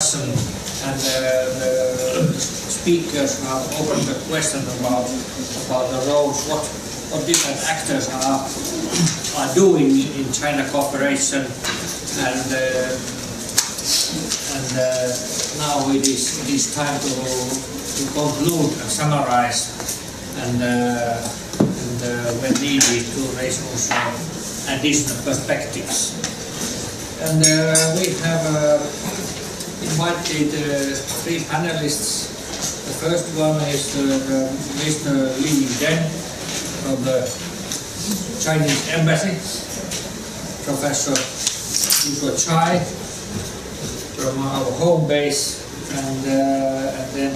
And the speakers now opened the question about the roles, what different actors are doing in China cooperation, and now it is time to conclude and summarize, and when needed to raise also additional perspectives. And we have invited three panelists. The first one is Mr. Li Yingzhen from the Chinese Embassy, Professor Hugo Tsai from our home base, and then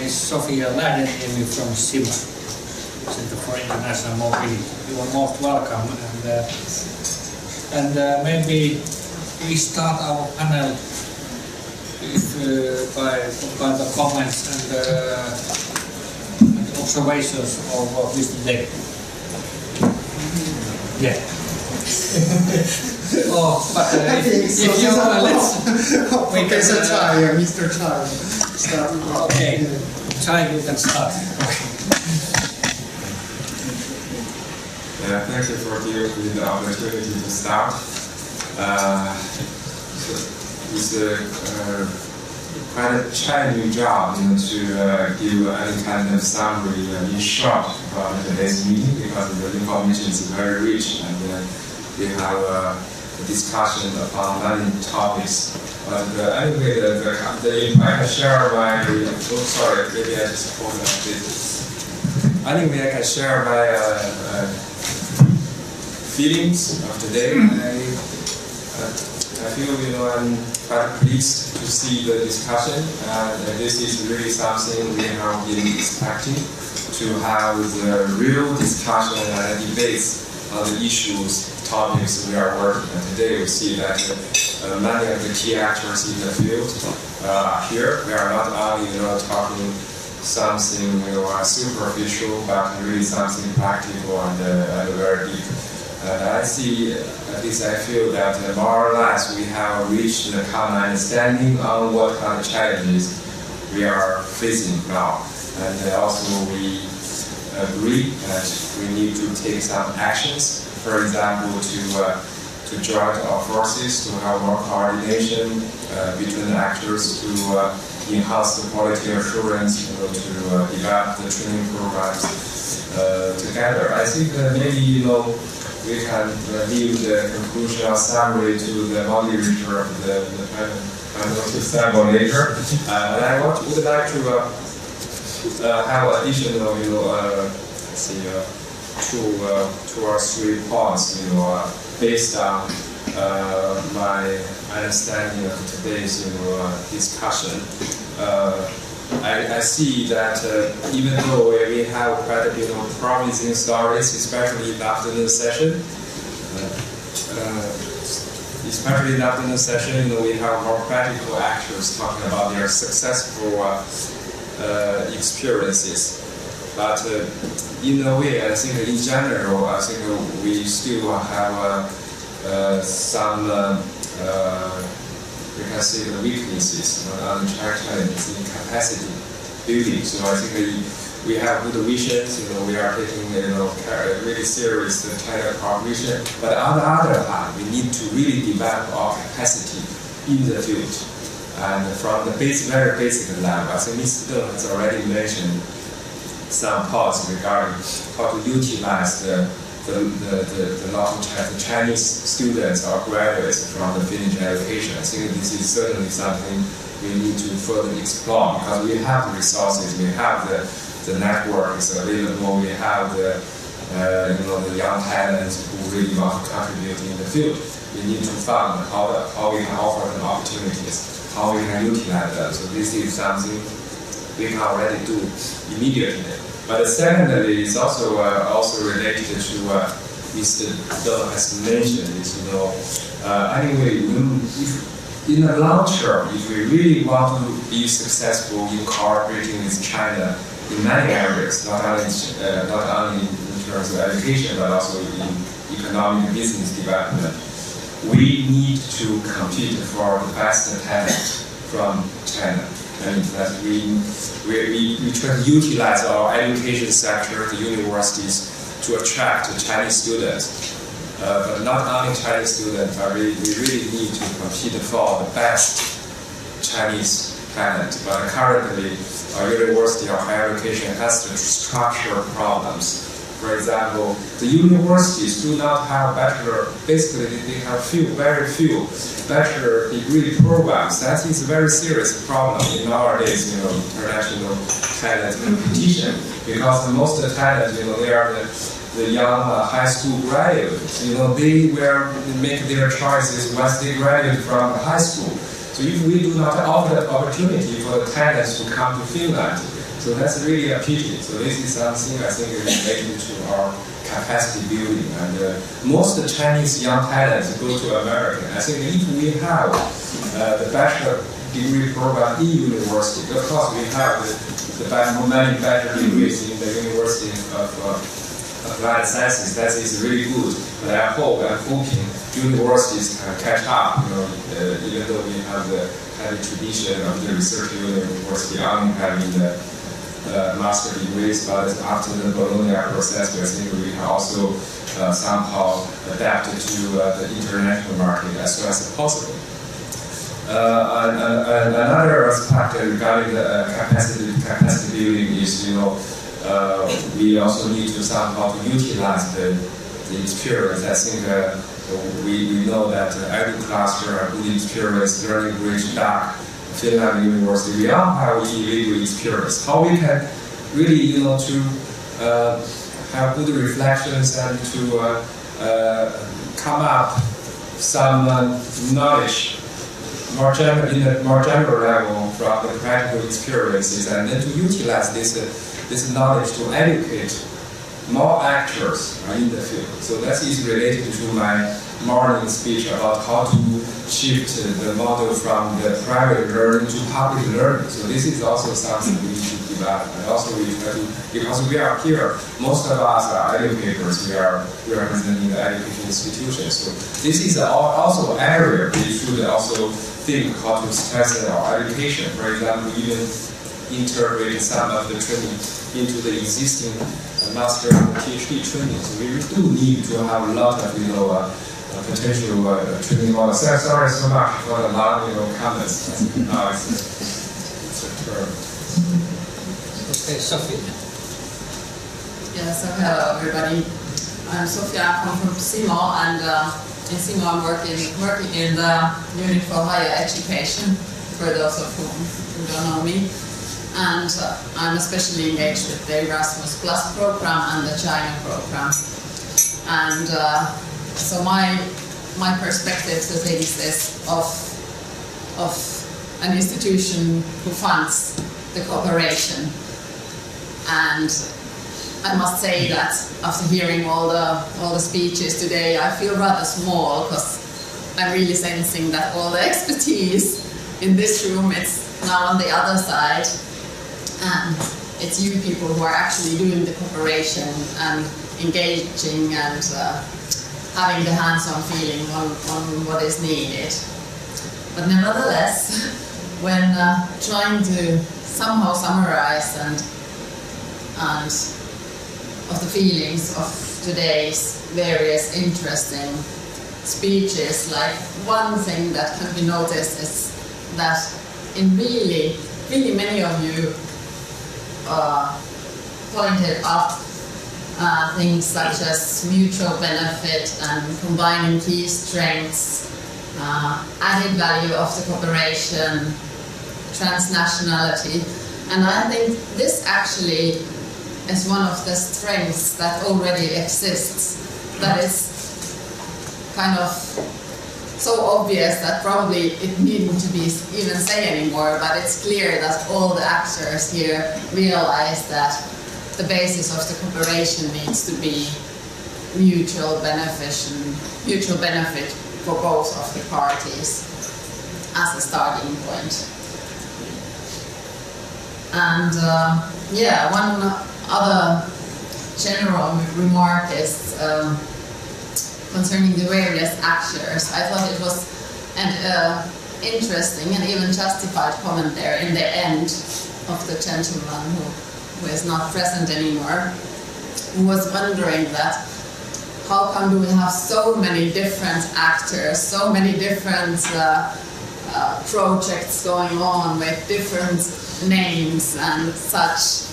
Ms. Sophia Lähdeniemi from CIMA, Center for International Mobility. You are most welcome, and maybe we start our panel by the comments and observations of Mr. Deng. Yeah. Oh, but if you let's Professor Tsai, Mr. Tsai, start. Okay, Tsai, you can start. Yeah, thank you for giving me the opportunity to start. It's quite a challenging job, to give any kind of summary in short about today's meeting, because the information is very rich, and we have a discussion upon many topics. But anyway, I can share my. Oh, sorry, maybe I just hold up this. Anyway, I can share my feelings of today. I feel, I'm quite pleased to see the discussion, and this is really something we have been expecting, to have the real discussion and debates on the issues, topics we are working on. Today we see that many of the key actors in the field are here. We are not only, talking something, superficial, but really something practical and very deep. I see, at least I feel that more or less we have reached a common understanding on what kind of challenges we are facing now. And also we agree that we need to take some actions, for example, to join our forces, to have more coordination between the actors, to enhance the quality assurance, to develop the training programs together. I think maybe, we can leave the conclusion or summary to the moderator of the panel to sample later. And I would like to have additional, two or three points, based on my understanding of today's, discussion. I see that even though we have quite a promising stories, especially in the afternoon session, we have more practical actors talking about their successful experiences. But in a way, I think in general, we still have some. We can see the weaknesses on challenges in capacity building. So I think we have good visions. We are taking really serious China cooperation. But on the other hand, we need to really develop our capacity in the field. And from the very basic level, I think Mr. Deng has already mentioned some thoughts regarding how to utilize the Chinese students or graduates from the finished education. I think this is certainly something we need to further explore, because we have the resources, we have the networks available, we have the young talents who really want to contribute in the field. We need to find how we can offer them opportunities, how we can utilize them. So this is something we can already do immediately. But secondly, it's also related to Mr. Deng has mentioned is, anyway, if in the long term, if we really want to be successful in cooperating with China in many areas, not only in terms of education, but also in economic business development, we need to compete for the best talent from China. I mean, that we try to utilize our education sector, the universities, to attract Chinese students. But not only Chinese students, but we really need to compete for the best Chinese talent. But currently, our university or higher education has structural problems. For example, the universities do not have bachelor, basically they have very few bachelor degree programs. That is a very serious problem in nowadays, international talent competition, because most of the talent, they are the young high school graduates. They will make their choices once they graduate from high school. So if we do not offer the opportunity for the talents to come to Finland, so that's really a pity. So this is something I think is related to our capacity building. And most of the Chinese young talents go to America. I think if we have the bachelor degree program in university, of course we have many bachelor degrees in the University of Applied Sciences. That is really good. But I'm hoping universities can catch up. Even though we have the tradition of the research university only having the master degrees, but after the Bologna process, I think we can also somehow adapt to the international market as soon as possible. Another aspect regarding the capacity building is, we also need to somehow utilize the experience. I think we know that EduCluster, good experience, Learning Bridge, DAC, Finland University, we all have illegal experience. How we can really, to have good reflections and to come up some knowledge in a more general level from the practical experiences, and then to utilize this knowledge to educate more actors in the field. So that is related to my morning speech about how to shift the model from the private learning to public learning. So this is also something we need to develop. And also we try to, because we are here, most of us are educators, we are representing the education institutions. So this is also an area we should also think how to strengthen our education. For example, even integrate some of the training into the existing master and PhD training. So we do need to have a lot of potential training models. Sorry so much for the long comments. Now it's a turn. Okay, Sophie. Yeah, so hello everybody. I'm Sophia, I come from CIMO, and in CIMO I'm working in the Unit for Higher Education, for those of who don't know me. And I'm especially engaged with the Erasmus Plus program and the China program. And so my perspective to things is of an institution who funds the cooperation. And I must say that after hearing all the speeches today, I feel rather small, because I'm really sensing that all the expertise in this room is now on the other side. And it's you people who are actually doing the cooperation and engaging and having the hands-on feeling on what is needed. But nevertheless, when trying to somehow summarize and of the feelings of today's various interesting speeches, like one thing that can be noticed is that in really many of you pointed up things such as mutual benefit and combining key strengths, added value of the cooperation, transnationality. And I think this actually is one of the strengths that already exists, that is kind of so obvious that probably it needn't to be even said anymore, but it's clear that all the actors here realize that the basis of the cooperation needs to be mutual benefit for both of the parties as a starting point. And yeah, one other general remark is concerning the various actors. I thought it was interesting and even justified comment there in the end of the gentleman who is not present anymore, who was wondering that how come do we have so many different actors, so many different projects going on with different names and such,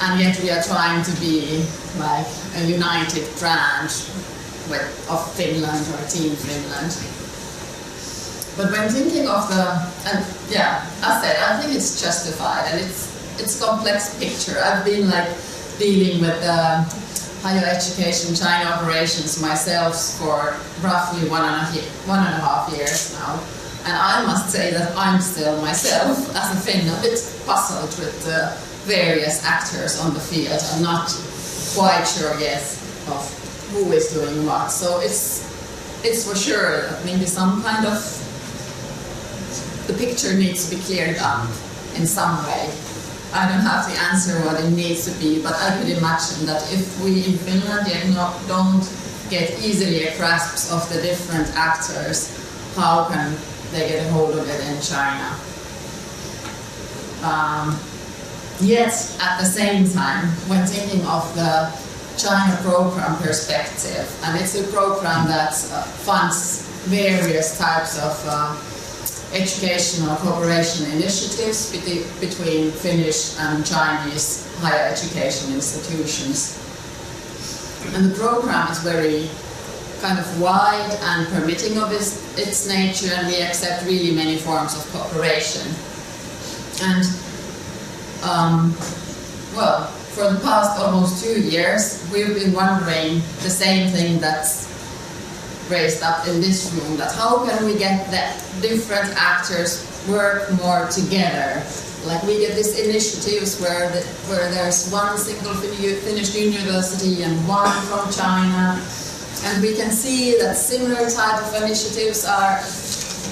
and yet we are trying to be like a united brand of Finland or Team Finland. But when thinking of as I said, I think it's justified and it's a complex picture. I've been like dealing with higher education China operations myself for roughly one and a half years now. And I must say that I'm still myself, as a Finn, a bit puzzled with the various actors on the field. I'm not quite sure yet of who is doing what. So it's for sure that maybe some kind of the picture needs to be cleared up in some way. I don't have the answer what it needs to be, but I could imagine that if we in Finland don't get easily a grasp of the different actors, how can they get a hold of it in China? Yet, at the same time, when thinking of the China program perspective, and it's a program that funds various types of educational cooperation initiatives between Finnish and Chinese higher education institutions. And the program is very kind of wide and permitting of its nature, and we accept really many forms of cooperation. And for the past almost 2 years, we've been wondering the same thing that's raised up in this room, that how can we get the different actors work more together? Like we get these initiatives where there's one single Finnish university and one from China, and we can see that similar type of initiatives are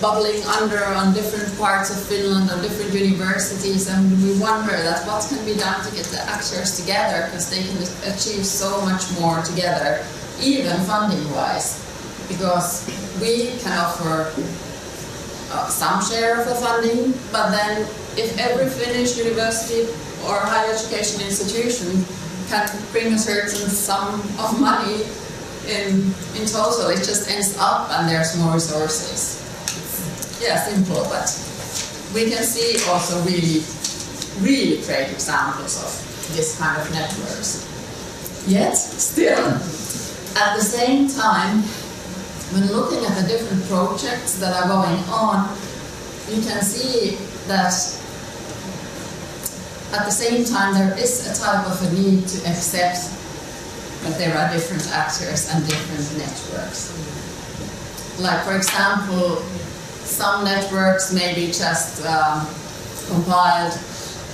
bubbling under on different parts of Finland, on different universities, and we wonder that what can be done to get the actors together, because they can achieve so much more together, even funding-wise, because we can offer some share of the funding, but then if every Finnish university or higher education institution can bring a certain sum of money in total, it just ends up and there's more resources. Yeah, simple, but we can see also really, really great examples of this kind of networks. Yet, still, at the same time, when looking at the different projects that are going on, you can see that at the same time there is a type of a need to accept that there are different actors and different networks. Like, for example, some networks may be just compiled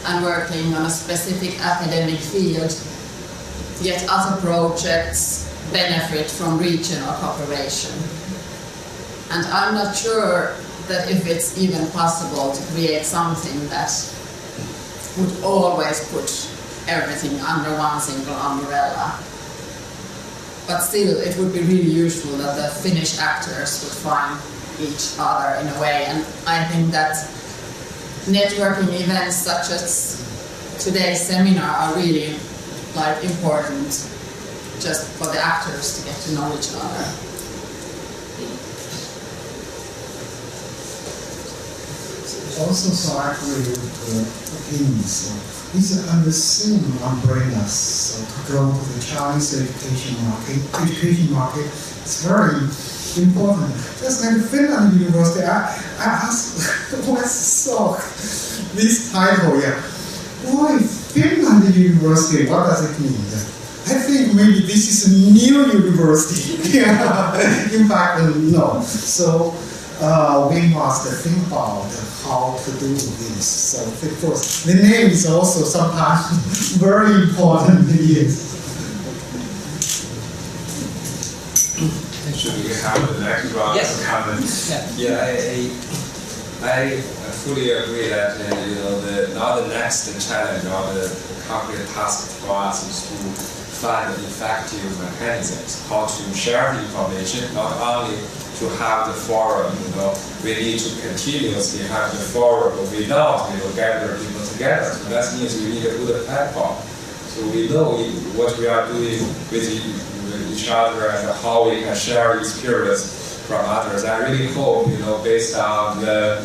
and working on a specific academic field, yet other projects benefit from regional cooperation. And I'm not sure that if it's even possible to create something that would always put everything under one single umbrella. But still, it would be really useful that the Finnish actors would find each other in a way. And I think that networking events such as today's seminar are really important just for the actors to get to know each other. Also, so I agree with the opinions. So these are under the same umbrellas. So to go to the Chinese education market, it's very important. Just like Finland University, I asked, what's so this title? Yeah, why Finland University? What does it mean? I think maybe this is a new university. In fact, no. So we must think about how to do this. So of course, the name is also sometimes very important. Yes. Should we have the next round of comments? I fully agree that now the next challenge or the concrete task for us is to find effective mechanisms, how to share the information, not only to to have the forum. We need to continuously have the forum without gather people together. So that means we need a good platform. So we know what we are doing with each other and how we can share experience from others. I really hope, based on the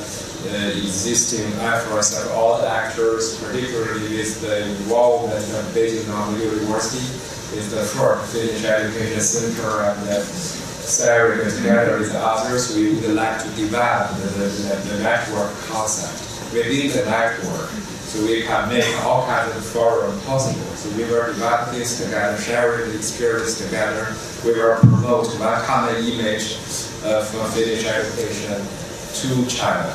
existing efforts of all the actors, particularly with the involvement of Beijing University, with the FERC, Finnish Education Center, and the SERI together with others, we would like to develop the network concept within the network, so we can make all kinds of forums possible. So we will develop this together, sharing the experience together. We will promote one common image of Finnish education to China.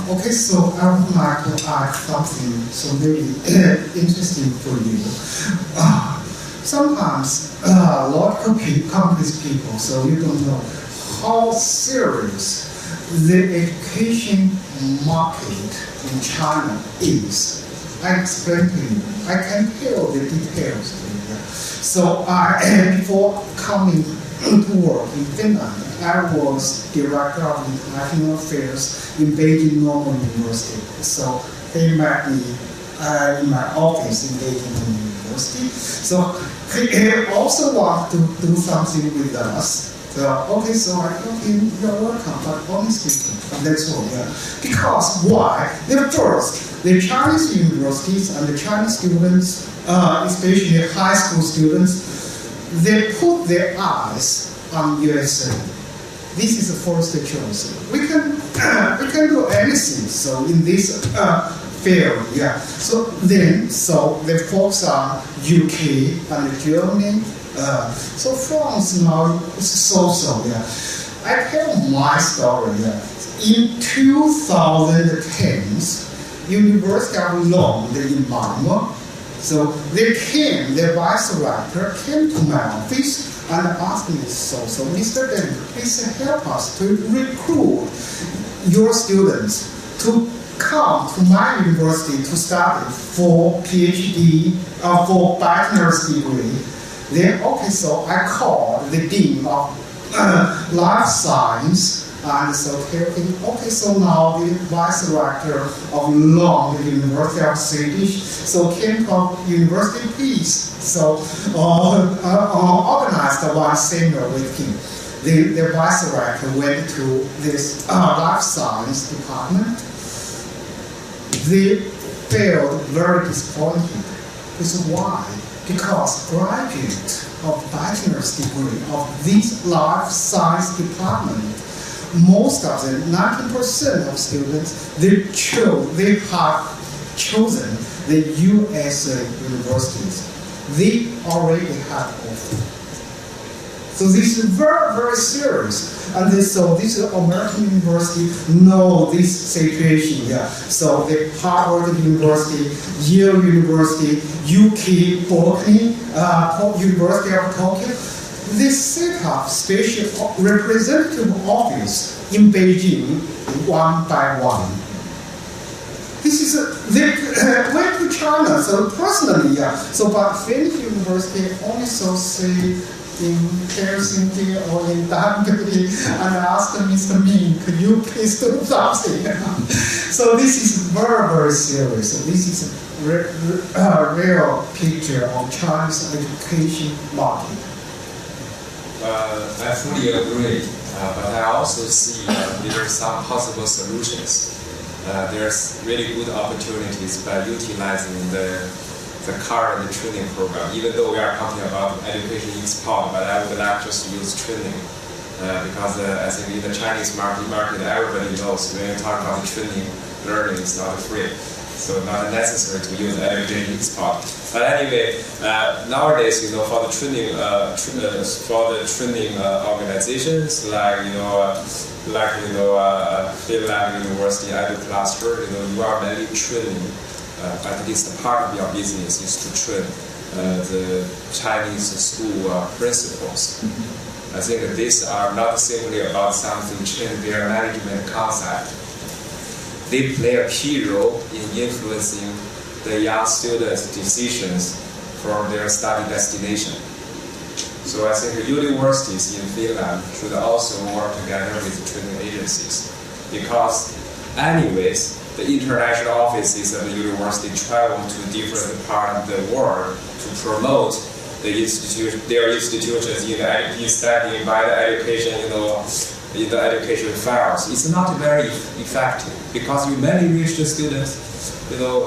Okay, so I would like to add something so really interesting for you. Sometimes a lot of companies people, so you don't know how serious the education market in China is. I explain to you. I can tell the details to you. So before coming to work in Finland, I was director of international affairs in Beijing Normal University. So they met me in my office in Beijing Normal University. So they also want to do something with us. So, okay, so I told him, you're welcome, but honestly speaking, that's all. Yeah. Because why? First, the Chinese universities and the Chinese students, especially high school students, they put their eyes on USA. This is the first choice. We can do anything. So in this field, yeah. So they focus on UK and Germany. So France now is so, yeah. I tell my story, yeah. In 2010, University of London in Malmö, so the vice rector came to my office and asked me, so Mr. Deng, please help us to recruit your students to come to my university to study for PhD, for bachelor's degree. Then, okay, so I called the dean of life science and so okay, so now the vice rector of London University of Swedish, so came from University Peace, so organized one seminar with him. The vice rector went to this life science department. They felt very disappointed. Because why? Because graduates of bachelor's degree of this life science department, most of them, 90% of students, they have chosen the USA universities. They already have offer. So this is very, very serious. And so this American university know this situation. Yeah. So the Harvard University, Yale University, UK Berkeley, University of Tokyo, they set up special representative office in Beijing one by one. This is they went to China. So personally, yeah. So but Finnish University only so say in Helsinki or in Tampere and asked Mr. Min, could you please do something? So this is very, very serious. So this is a real picture of China's education market. I fully agree, but I also see there are some possible solutions. There's really good opportunities by utilizing the current training program, even though we are talking about education export, but I would like just to use training because I think in the Chinese market, everybody knows when you talk about training, learning is not free, so not necessary to use education export. But anyway, nowadays, for the training organizations like Finland University EduCluster, you are mainly training. At least a part of your business is to train the Chinese school principals. I think these are not simply about something change their management concept. They play a key role in influencing the young students' decisions for their study destination. So I think universities in Finland should also work together with training agencies, because anyways, the international offices of the university travel to different parts of the world to promote their institutions in studying by the education, in the education files. It's not very effective because you mainly reach the students, who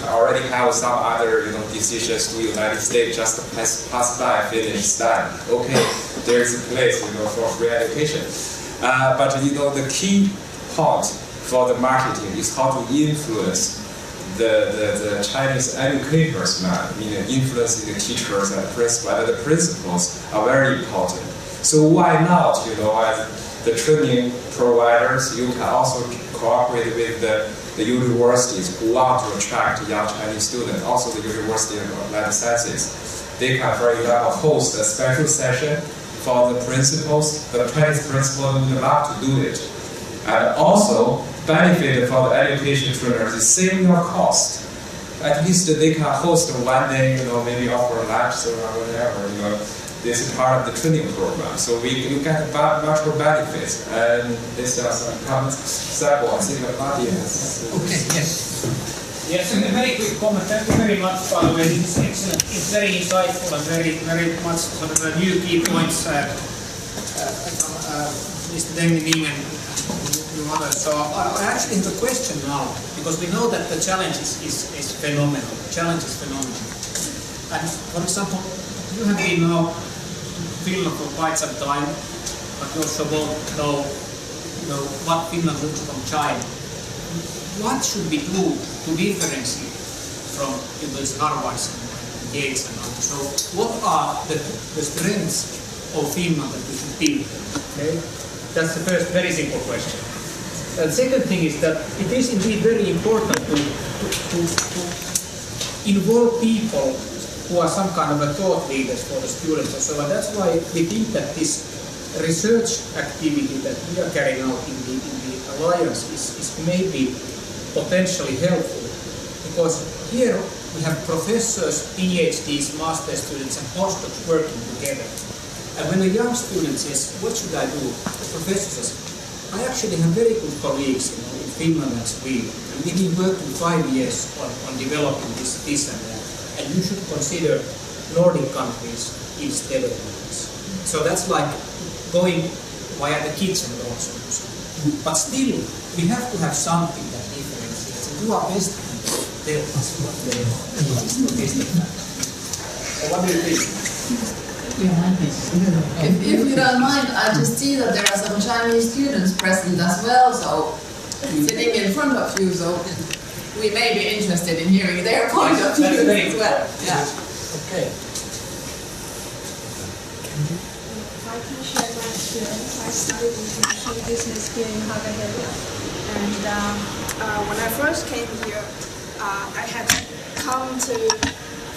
already have some other, decisions to the United States, just pass by, finish, study. Okay, there is a place, for free education. But the key part for the marketing is how to influence the Chinese educators, meaning influencing the teachers and principals. And the principals are very important. So why not, as the training providers, you can also cooperate with the universities who want to attract young Chinese students, also the University of Applied Sciences. They can, for example, host a special session for the principals. The Chinese principals would love to do it. And also, benefit for the education trainers is saving your cost. At least they can host one day, maybe offer lunch or whatever, this is part of the training program. So you get much more benefits. And this are some comments. Sabo, I think Nadia has. Okay, yes. Yes, and a very quick comment. Thank you very much, by the way. It's excellent. It's very insightful and very much sort of new key points. Mr. Deng Ning and others. So I actually have a question now, because we know that the challenge is phenomenal. The challenge is phenomenal. And for example, you have been now in Finland for quite some time, but you also both know what Finland looks from China. What should we do to differentiate from those Harvards and Gates and others? So what are the strengths of Finland that we should build? Okay? That's the first very simple question. And the second thing is that it is indeed very important to involve people who are some kind of a thought leaders for the students and so on. That's why we think that this research activity that we are carrying out in the Alliance is maybe potentially helpful, because here we have professors, PhDs, master students and postdocs working together. And when a young student says, what should I do? The professor says, I actually have very good colleagues in Finland and Sweden, and we've been working 5 years on developing this and that, and you should consider Nordic countries instead of this. So that's like going via the kitchen also. But still, we have to have something that differentiates, and do our best to tell us what they are. So what do you think? If you don't mind, I just see that there are some Chinese students present as well, so sitting in front of you, so we may be interested in hearing their point of view as well. Yeah. Okay. I can share my experience. I studied international business here in Haaga-Helia, and when I first came here, I had come to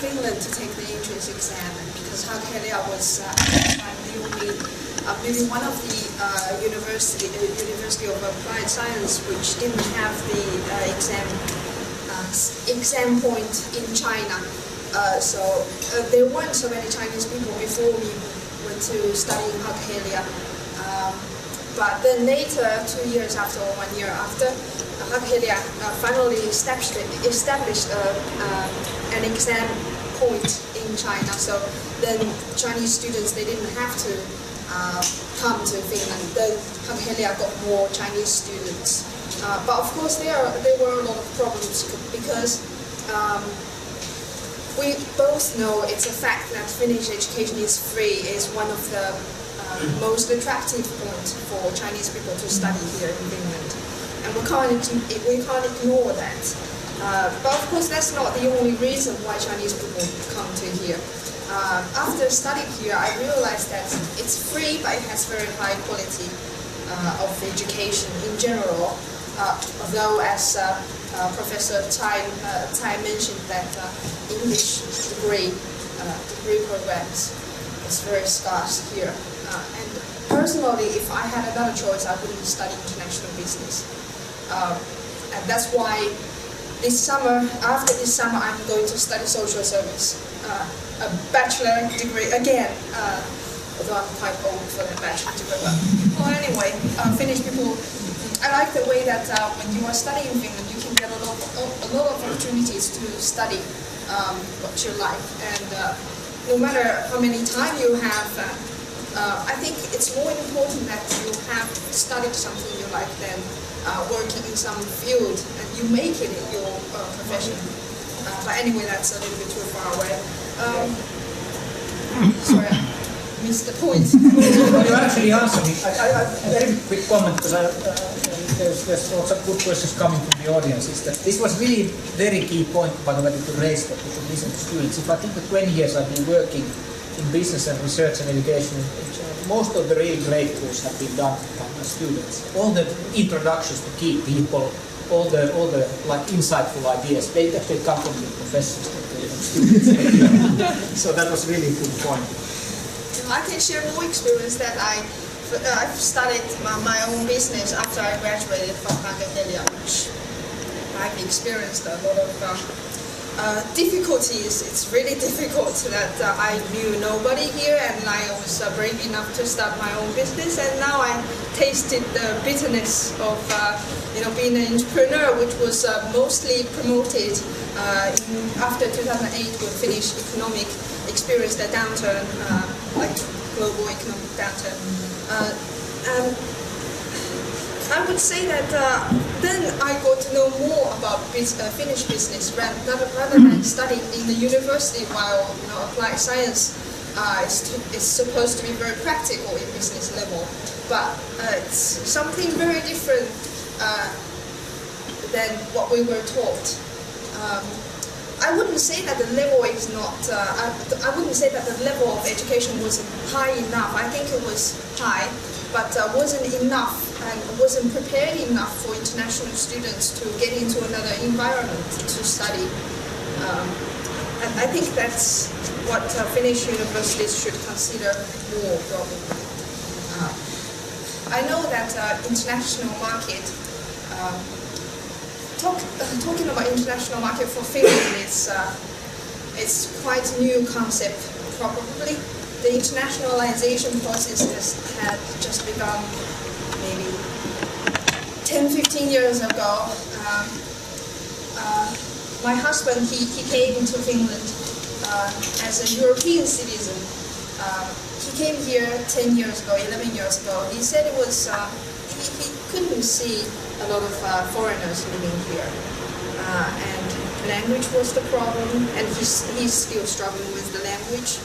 Finland to take the entrance exam, because Haaga-Helia was at the time maybe one of the University of Applied Science which didn't have the exam point in China. So there weren't so many Chinese people before me who went to study in Haaga-Helia. But then later, 2 years after or 1 year after, Haaga-Helia finally established an exam point in China. So then Chinese students, they didn't have to come to Finland. Then Haaga-Helia got more Chinese students. But of course there were a lot of problems, because we both know it's a fact that Finnish education is free, is one of the most attractive points for Chinese people to study here in Finland. And we can't ignore that. But of course that's not the only reason why Chinese people come to here. After studying here, I realized that it's free, but it has very high quality of education in general. Although, as Professor Tai mentioned, that English degree programs is very scarce here. And personally, if I had another choice, I wouldn't study international business. And that's why this summer, after this summer, I'm going to study social service. bachelor degree again. Although I'm quite old for that bachelor degree. But, well, anyway, Finnish people. I like the way that when you are studying in Finland, you can get a lot of opportunities to study what you like, and no matter how many time you have, I think it's more important that you have studied something you like than working in some field and you make it your profession. But anyway, that's a little bit too far away. Sorry. Missed the point. You actually answered me. A very quick comment, because there's lots of good questions coming from the audience. Is that this was really very key point, by the way, to raise that we should listen to students. If I think the 20 years I've been working in business and research and education, most of the real breakthroughs have been done by students. All the introductions to key people, all the like insightful ideas, they actually come from the professors, not from students. So that was really a good point. I can share more experience that I've started my own business after I graduated from Haga-Helia, which I've experienced a lot of difficulties. It's really difficult that I knew nobody here, and I was brave enough to start my own business, and now I tasted the bitterness of being an entrepreneur, which was mostly promoted after 2008 when Finnish economic experienced a downturn, like global economic downturn. I would say that then I got to know more about Finnish business rather than studying in the university, while applied science is supposed to be very practical in business level. But it's something very different than what we were taught. I wouldn't say that the level is not. I wouldn't say that the level of education was high enough. I think it was high, but wasn't enough and wasn't prepared enough for international students to get into another environment to study. And I think that's what Finnish universities should consider more probably. I know that international market. Talking about international market for Finland, it's quite a new concept probably. The internationalization process had just begun maybe 10-15 years ago. My husband, he came into Finland as a European citizen. He came here 10 years ago, 11 years ago. He said it was, he couldn't see a lot of foreigners living here, and language was the problem, and he's still struggling with the language,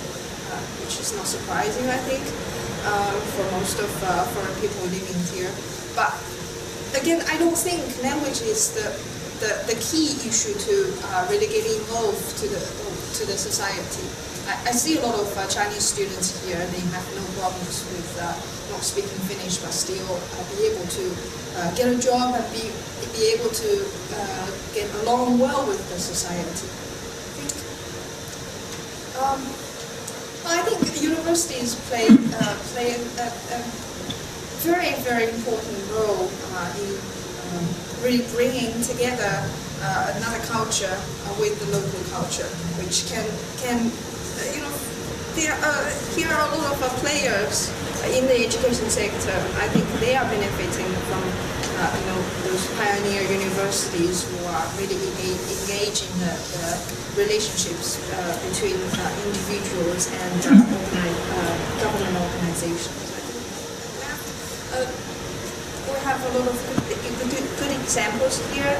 which is not surprising, I think, for most of foreign people living here. But again, I don't think language is the key issue to really get involved to the society. I see a lot of Chinese students here. They have no problems with not speaking Finnish, but still be able to get a job and be able to get along well with the society. I think universities play a very, very important role in really bringing together another culture with the local culture, which can here are a lot of players in the education sector. I think they are benefiting from those pioneer universities who are really engaging the relationships between individuals and government organizations. We have a lot of good examples here,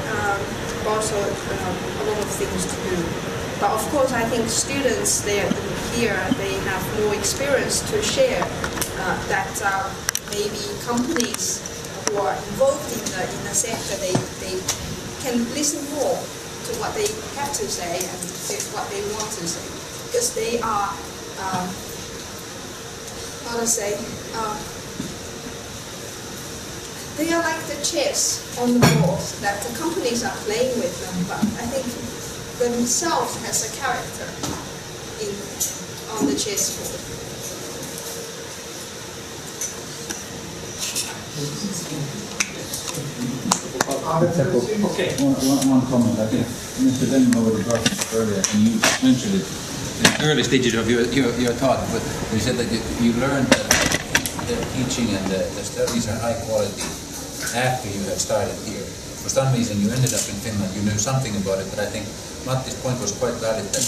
also a lot of things to do. But of course, I think students here they have more experience to share. That maybe companies who are involved in the sector they can listen more to what they have to say and what they want to say, because they are they are like the chess on the board that the companies are playing with them, but I think themselves has a character on the chessboard. Okay. One comment. I think Mr. Denman already brought it earlier, and you mentioned it. early stages of your talk, but you said that you learned that the teaching and the studies are high quality after you had started here. For some reason you ended up in Finland, you knew something about it, but I think Matti's point was quite valid that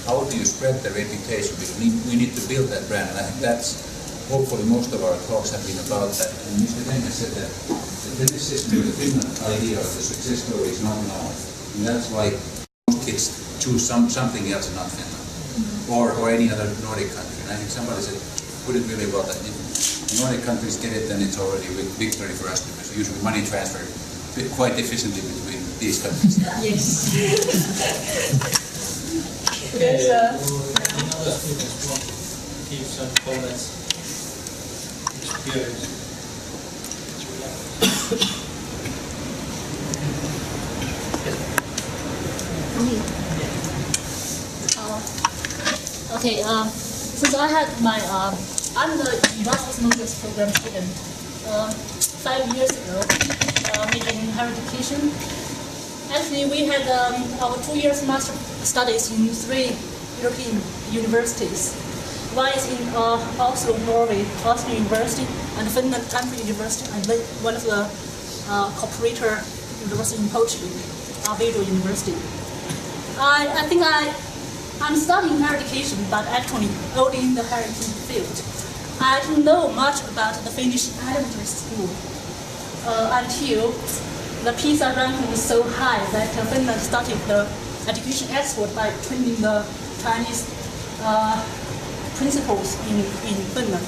how do you spread the reputation? Because we need to build that brand, and I think that's hopefully most of our talks have been about that. And Mr. Dennis said that the Finnish system, the Finland idea of the success story is not known. And that's why most kids choose something else and not Finland, or any other Nordic country. And I think somebody said, put it really well, that if Nordic countries get it, then it's already a victory for us, because usually money transfer quite efficiently between these countries. Yes. Okay, another student want to give some comments, experience. Okay, since I had my, I'm the Erasmus Mundus program student 5 years ago, majoring in higher education. Actually, we had our 2 years master studies in 3 European universities. One is in Oslo, Norway, Oslo University, and Finland Country University, and one of the cooperator university in Portugal, Aveiro University. I think I'm studying higher education, but actually only in the higher education field. I didn't know much about the Finnish elementary school until the PISA ranking was so high that Finland started the education export by training the Chinese principals in Finland.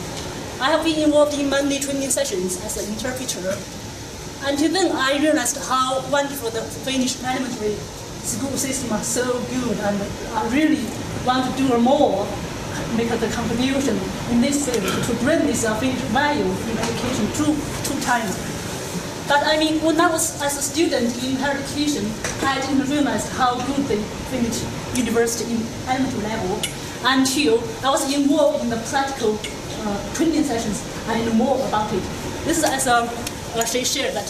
I have been involved in many training sessions as an interpreter. Until then, I realized how wonderful the Finnish elementary school system are so good, and I really want to do more, make the contribution in this field to bring this Finnish value in education to China. But I mean, when I was as a student in higher education, I didn't realize how good the Finnish university in elementary level until I was involved in the practical training sessions. I know more about it. This is as she shared that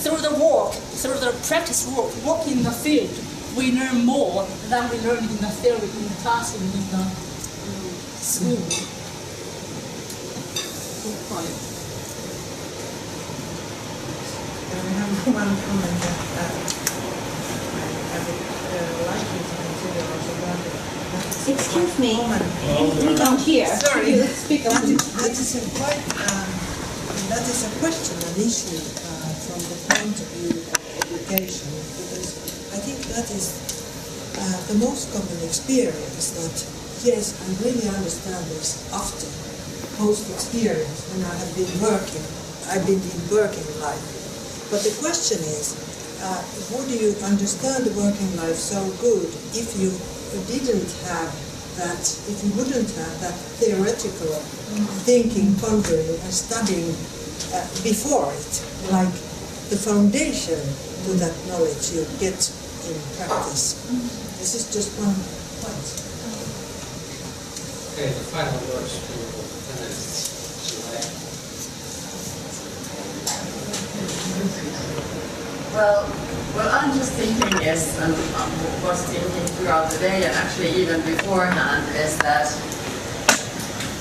through the work, through the practice work in the field, we learn more than we learn in the theory, in the classroom, in the school. Good point. I have one comment that I would like you to consider also that. Excuse me, we don't hear. Sorry. You speak up. That is a quite, that is a question, an issue from the point of view of education, because I think that is the most common experience, that yes, I really understand this after post-experience when I have been working, I've been in working life. But the question is, would you understand the working life so good if you didn't have that, if you wouldn't have that theoretical thinking, pondering and studying before it, like the foundation to that knowledge you get in practice. This is just one point. Okay, the final words to panelists. Well, what I'm just thinking is, and was thinking throughout the day and actually even beforehand, is that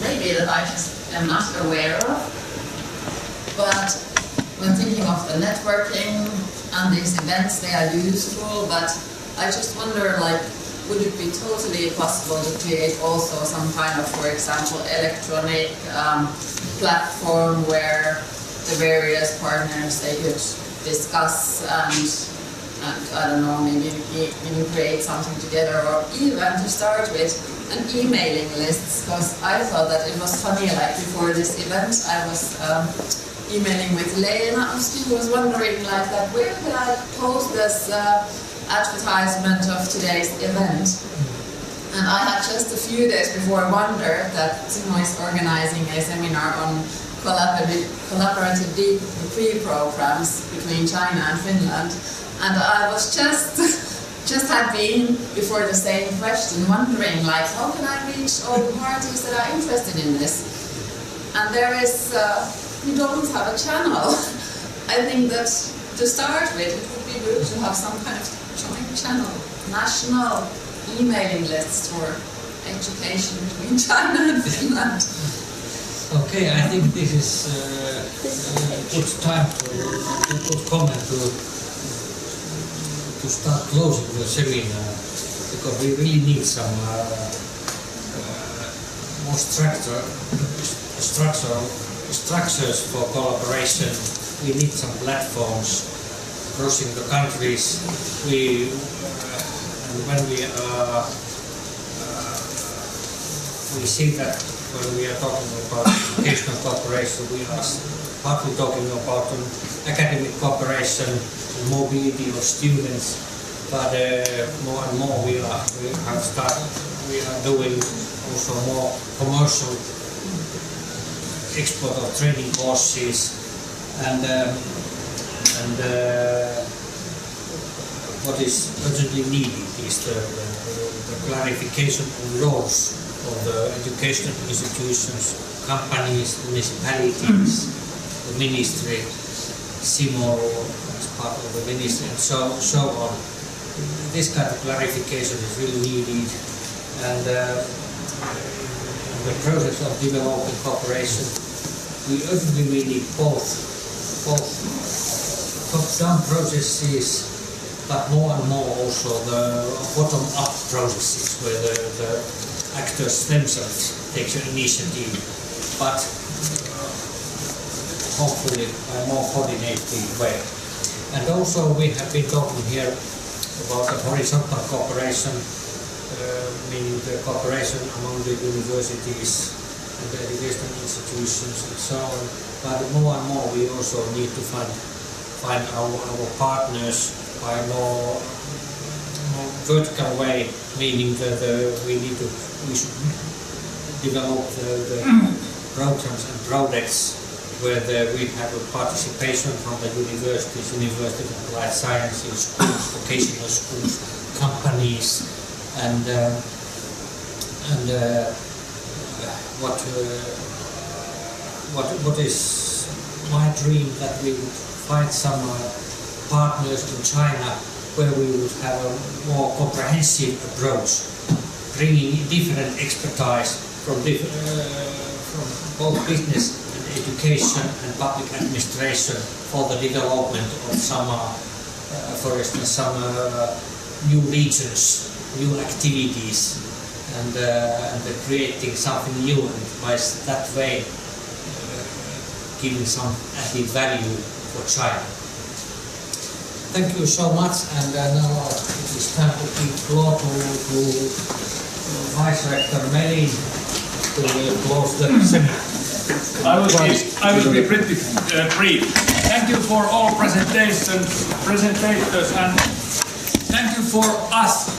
maybe that I just am not aware of. But when thinking of the networking and these events, they are useful, but I just wonder, like, would it be totally possible to create also some kind of, for example, electronic platform where the various partners, they could discuss and I don't know, maybe even create something together, or even to start with an emailing list, because I thought that it was funny, like before this event I was emailing with Lena, and she was wondering like that, where can I post this advertisement of today's event? And I had just a few days before wondered that Simo is organizing a seminar on collaborative degree programs between China and Finland, and I was just had been before the same question, wondering like, how can I reach all the parties that are interested in this? And there is, we don't have a channel. I think that to start with, it would be good to have some kind of joint channel, national emailing lists for education between China and Finland. Okay, I think this is a good time to good comment to start closing the seminar, because we really need some more structures for collaboration. We need some platforms crossing the countries. And when we see that when we are talking about educational cooperation, we are partly talking about academic cooperation and mobility of students, but more and more we are doing also more commercial export of training courses, and what is urgently needed is the clarification of roles of the educational institutions, companies, municipalities, the ministry, CIMOR as part of the ministry, and so on. This kind of clarification is really needed, and in the process of developing cooperation, we urgently need both top-down processes, but more and more also the bottom-up processes, where the actors themselves take the initiative, but hopefully in a more coordinated way. And also we have been talking here about the horizontal cooperation, meaning the cooperation among the universities and the educational institutions and so on. But more and more we also need to find our partners by a more vertical way, meaning that we should develop the programs and projects where we have a participation from the universities, university of applied sciences, schools, vocational schools, companies, and what is my dream, that we would find some partners in China where we would have a more comprehensive approach, bringing different expertise from both business and education and public administration for the development of some, for instance, some new regions, new activities, and creating something new, and by that way giving some added value for China. Thank you so much, and now it is time to give floor to Vice Rector Melin to close the seminar. I will be pretty brief. Thank you for all presentators, and thank you for us